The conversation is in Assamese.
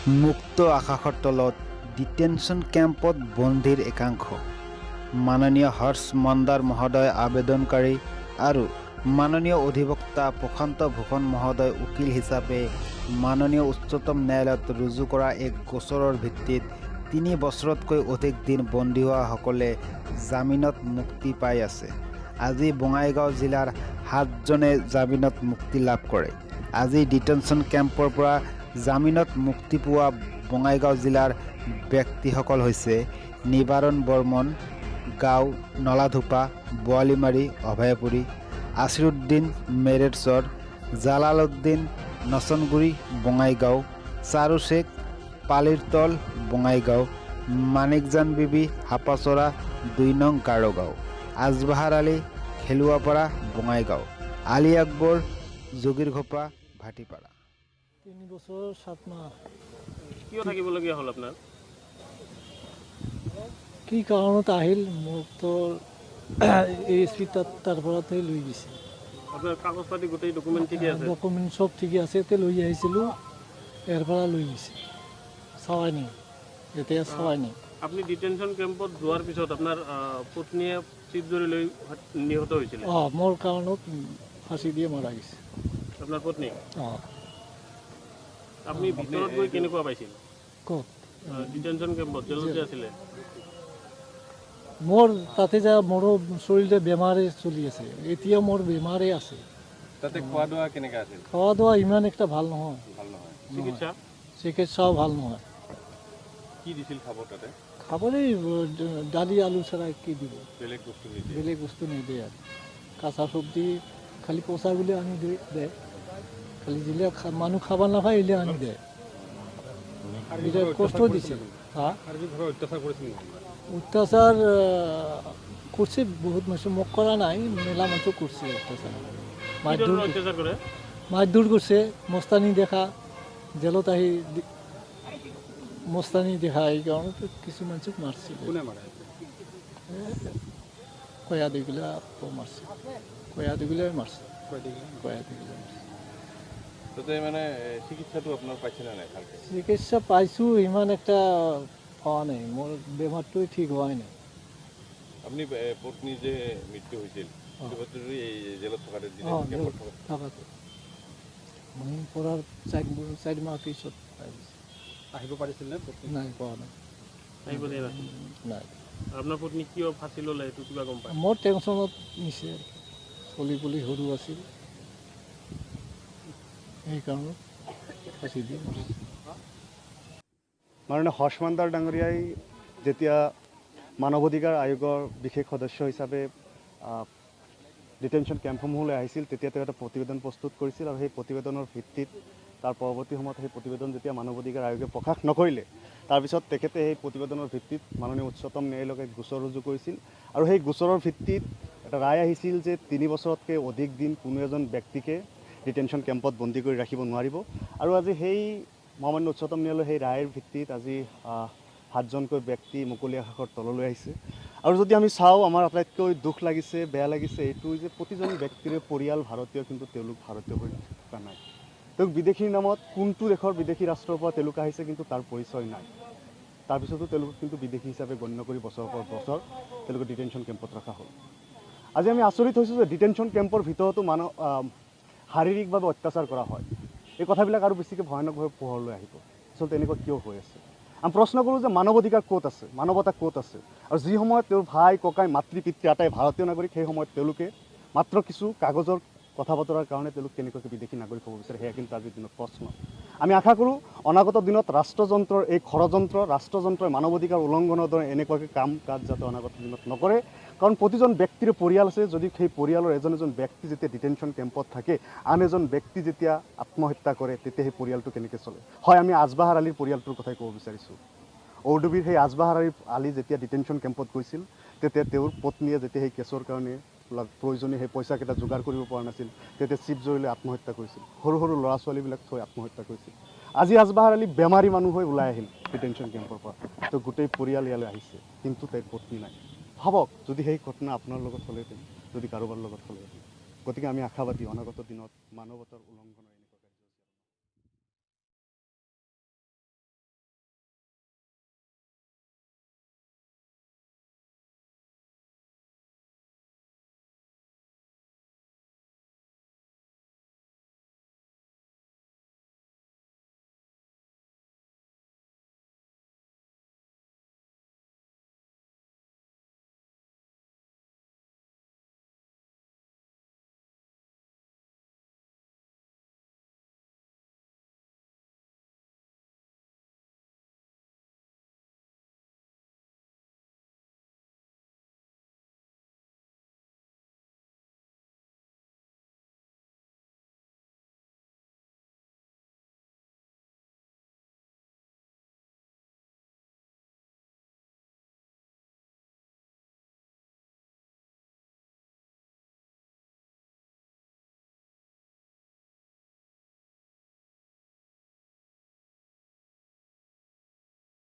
মুক্ত আকাশৰ তলত ডিটেনশ্যন কেম্পত বন্দীৰ একাংশ। মাননীয় হৰ্ষ মন্দাৰ মহোদয় আবেদনকাৰী আৰু মাননীয় অধিবক্তা প্ৰশান্ত ভূষণ মহোদয় উকিল হিচাপে মাননীয় উচ্চতম ন্যায়ালয়ত ৰুজু কৰা এক গোচৰৰ ভিত্তিত 3 বছৰতকৈ অধিক দিন বন্দী হোৱাসকলে জামিনত মুক্তি পাই আছে। আজি বঙাইগাঁও জিলাৰ 7জনে জামিনত মুক্তি লাভ কৰে। আজি ডিটেনশ্যন কেম্পৰ পৰা জামিনত মুক্তি পোৱা বঙাইগাঁও জিলাৰ ব্যক্তিসকল হৈছে নিবাৰণ বৰ্মন, গাঁও নলাধোপা, বোৱালিমাৰী, অভয়াপুৰী, আছিৰুদ্দিন মেৰেৰচৰ, জালালউদ্দিন নচনগুৰি বঙাইগাঁও, চাৰু শেখ পালিৰতল বঙাইগাঁও, মানিকজান বিবি হাপাচৰা 2 নং গাৰোগাঁও, আজবাহাৰ আলী খেলুৱাপাৰা বঙাইগাঁও, আলী আকবৰ যোগীৰঘোপা ভাটিপাৰা। 3 বছৰ 7 মাহ। কিয় থাকিবলগীয়া হ'ল আপোনাৰ? কি কাৰণত আহিল মোক তো এএছপি তাৰ পৰাতে লৈ গৈছে। আপোনাৰ কাগজ পাতি গোটেই ডকুমেণ্ট ঠিকে আছে? ডকুমেণ্ট চব ঠিকে আছে। এতিয়া লৈ আহিছিলোঁ, ইয়াৰ পৰা লৈ গৈছে। চাৱাই নি এতিয়া চাৱাই নি। আপুনি ডিটেনশ্যন কেম্পত যোৱাৰ পিছত আপোনাৰ পত্নীয়ে চিপ জৰি লৈ নিহত হৈছিলে? মোৰ কাৰণত ফাঁচি দিয়ে মৰা গৈছে। আপোনাৰ পত্নী? আপুনি ভিতৰত গৈ কেনেকুৱা পাইছিল? ক'ত? ডিটেনশ্যন কেম্পত জেলতে আছিলে? মোৰ তাতে যা মোৰো শৰীৰতে বেমাৰে চলি আছে। এতিয়া মোৰ বেমাৰে আছে। তাতে খোৱা দোৱা কেনেকৈ আছিল? খোৱা দোৱা ইমান একটা ভাল নহয়। ভাল নহয়। চিকিৎসাও ভাল নহয়। কি দিছিল খাব তাতে? খাবলৈ দালি আলু ছাড়া কি দিব? বেলেগ বস্তু নিদিয়ে? বেলেগ বস্তু নিদিয়ে আৰু কাঁচা চব্জি খালি পচা বুলি আনি দে। খালি দিলে মানুহ খাব নাপায় এলে আনি দে। বিৰাট কষ্ট দিছে। অত্যাচাৰ কৰিছিল? অত্যাচাৰ কৰিছে বহুত মানুহ, মোক কৰা নাই, মেলা মানুহ কৰিছে অত্যাচাৰ। মাৰধৰ কৰিছে, মস্তানি দেখা, জেলত আহি মস্তানি দেখা, এই কাৰণত কিছু মানুহক মাৰছে। কোনে মাৰে? কয়া দিগিলা মাৰছে। কয়া দিগিলাই মাৰছে। তাতে মানে চিকিৎসাটো আপোনাৰ পাইছেনে নাই ভালকৈ? চিকিৎসা পাইছোঁ, ইমান একটা হোৱা নাই। মোৰ বেমাৰটোৱে ঠিক হোৱাই নাই। আপুনি পত্নীৰ যে মৃত্যু হৈছিল এই জেলত থকাতে থকাতে মই পৰাৰ 4 মাহ পিছত আহিব পাৰিছিল নে? নাই পোৱা নাই। আহিব দিয়া নাই? নাই। আপোনাৰ পত্নী কিয় ফাঁচি ল'লে এইটো কিবা গম পায়? মোৰ টেনশ্যনত নিছে, চলি পুলি সৰু আছিল, সেইকাৰণে ফাঁচি দিয়ে। মাননীয় হৰ্ষ মন্দাৰ ডাঙৰীয়াই যেতিয়া মানৱ অধিকাৰ আয়োগৰ বিশেষ সদস্য হিচাপে ডিটেনশ্যন কেম্পসমূহলৈ আহিছিল, তেতিয়া তেওঁ এটা প্ৰতিবেদন প্ৰস্তুত কৰিছিল আৰু সেই প্ৰতিবেদনৰ ভিত্তিত তাৰ পৰৱৰ্তী সময়ত সেই প্ৰতিবেদন যেতিয়া মানৱ অধিকাৰ আয়োগে প্ৰকাশ নকৰিলে, তাৰপিছত তেখেতে সেই প্ৰতিবেদনৰ ভিত্তিত মাননীয় উচ্চতম ন্যায়ালয়ক এক গোচৰ ৰুজু কৰিছিল আৰু সেই গোচৰৰ ভিত্তিত এটা ৰায় আহিছিল যে 3 বছৰতকৈ অধিক দিন কোনো এজন ব্যক্তিকে ডিটেনশ্যন কেম্পত বন্দী কৰি ৰাখিব নোৱাৰিব। আৰু আজি সেই মহামান্য উচ্চতম ন্যায়ালয়ৰ সেই ৰায়ৰ ভিত্তিত আজি 7জনকৈ ব্যক্তি মুকলি আকাশৰ তললৈ আহিছে। আৰু যদি আমি চাওঁ, আমাৰ আটাইতকৈ দুখ লাগিছে, বেয়া লাগিছে এইটো যে প্ৰতিজন ব্যক্তিৰে পৰিয়াল ভাৰতীয়, কিন্তু তেওঁলোক ভাৰতীয় হৈ থকা নাই। তেওঁক বিদেশীৰ নামত কোনটো দেশৰ বিদেশী ৰাষ্ট্ৰৰ পৰা তেওঁলোক আহিছে কিন্তু তাৰ পৰিচয় নাই। তাৰপিছতো তেওঁলোকক কিন্তু বিদেশী হিচাপে গণ্য কৰি বছৰৰ পৰ বছৰ তেওঁলোকক ডিটেনশ্যন কেম্পত ৰখা হ'ল। আজি আমি আচৰিত হৈছোঁ যে ডিটেনশ্যন কেম্পৰ ভিতৰতো শাৰীৰিকভাৱে অত্যাচাৰ কৰা হয়। এই কথাবিলাক আৰু বেছিকৈ ভয়ানকভাৱে পোহৰলৈ আহিব। আচলতে এনেকুৱা কিয় হৈ আছে? আমি প্ৰশ্ন কৰোঁ যে মানৱ অধিকাৰ ক'ত আছে, মানৱতা ক'ত আছে? আৰু যি সময়ত তেওঁৰ ভাই ককাই মাতৃ পিতৃ আটাই ভাৰতীয় নাগৰিক, সেই সময়ত তেওঁলোকে মাত্ৰ কিছু কাগজৰ কথা বতৰাৰ কাৰণে তেওঁলোক কেনেকুৱাকৈ বিদেশী নাগৰিক হ'ব বিচাৰে, সেয়া কিন্তু আজিৰ দিনত প্ৰশ্ন। আমি আশা কৰোঁ অনাগত দিনত ৰাষ্ট্ৰযন্ত্ৰৰ এই ৰাষ্ট্ৰযন্ত্ৰই মানৱ অধিকাৰ উলংঘনৰ দৰে এনেকুৱাকৈ কাম কাজ যাতে অনাগত দিনত নকৰে। কাৰণ প্ৰতিজন ব্যক্তিৰ পৰিয়াল আছে। যদি সেই পৰিয়ালৰ এজন ব্যক্তি যেতিয়া ডিটেনশ্যন কেম্পত থাকে, আন এজন ব্যক্তি যেতিয়া আত্মহত্যা কৰে, তেতিয়া সেই পৰিয়ালটো কেনেকৈ চলে? হয়, আমি আজবাহাৰ আলীৰ পৰিয়ালটোৰ কথাই ক'ব বিচাৰিছোঁ। ঔডুবিৰ সেই আজবাহাৰ আলী যেতিয়া ডিটেনশ্যন কেম্পত গৈছিল, তেতিয়া তেওঁৰ পত্নীয়ে যেতিয়া সেই কেছৰ কাৰণে প্ৰয়োজনীয় সেই পইচাকেইটা যোগাৰ কৰিব পৰা নাছিল, তেতিয়া চিপ জৰিলৈ আত্মহত্যা কৰিছিল। সৰু সৰু ল'ৰা ছোৱালীবিলাক থৈ আত্মহত্যা কৰিছিল। আজি আজবাহাৰ আলী বেমাৰী মানুহ হৈ ওলাই আহিল ডিটেনশ্যন কেম্পৰ পৰা, তো গোটেই পৰিয়াল ইয়ালৈ আহিছে, কিন্তু তাইৰ পত্নী নাই। ভাবক, যদি সেই ঘটনা আপোনাৰ লগত হ'লেহেঁতেন, যদি কাৰোবাৰ লগত হ'লেহেঁতেন। গতিকে আমি আশাবাদী অনাগত দিনত মানৱতাৰ উলংঘন